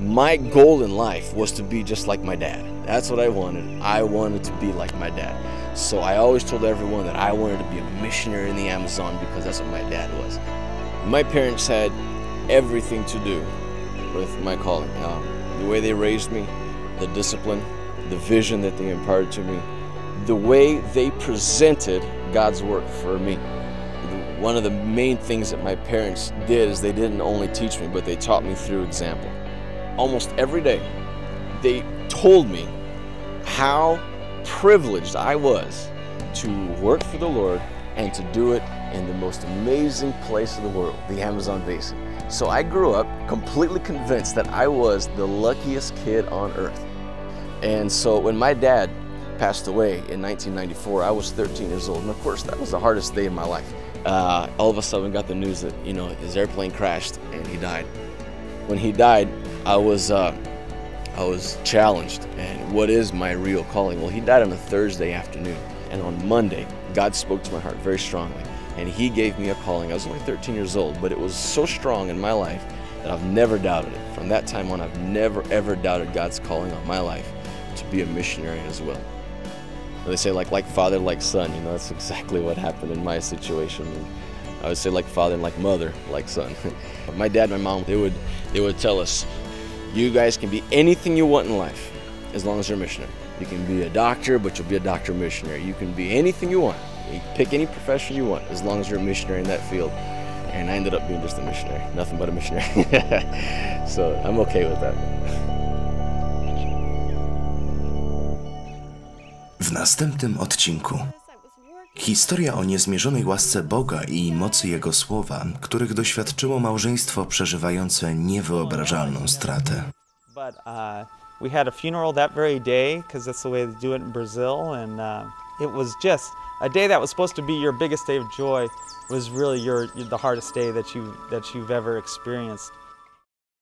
My goal in life was to be just like my dad. That's what I wanted. I wanted to be like my dad. So I always told everyone that I wanted to be a missionary in the Amazon because that's what my dad was. My parents had everything to do with my calling. The way they raised me, the discipline, the vision that they imparted to me, the way they presented God's work for me. One of the main things that my parents did is they didn't only teach me, but they taught me through example. Almost every day, they told me how privileged I was to work for the Lord and to do it in the most amazing place in the world, the Amazon basin. So I grew up completely convinced that I was the luckiest kid on earth. And so when my dad passed away in 1994, I was 13 years old. And of course, that was the hardest day of my life. All of a sudden got the news that, his airplane crashed and he died. When he died, I was challenged. And what is my real calling? Well, he died on a Thursday afternoon. And on Monday, God spoke to my heart very strongly. And he gave me a calling. I was only 13 years old, but it was so strong in my life that I've never doubted it. From that time on, I've never, ever doubted God's calling on my life to be a missionary as well. They say like father, like son, that's exactly what happened in my situation. And I would say like father and like mother, like son. My dad and my mom, they would tell us, you guys can be anything you want in life as long as you're a missionary. You can be a doctor, but you'll be a doctor missionary. You can be anything you want. You pick any profession you want as long as you're a missionary in that field. And I ended up being just a missionary, nothing but a missionary. So I'm okay with that. W następnym odcinku historia o niezmierzonej łasce Boga i mocy Jego słowa, których doświadczyło małżeństwo przeżywające niewyobrażalną stratę. We had a funeral that very day because that's the way they do it in Brazil, and it was just a day that was supposed to be your biggest day of joy was really the hardest day that you've ever experienced.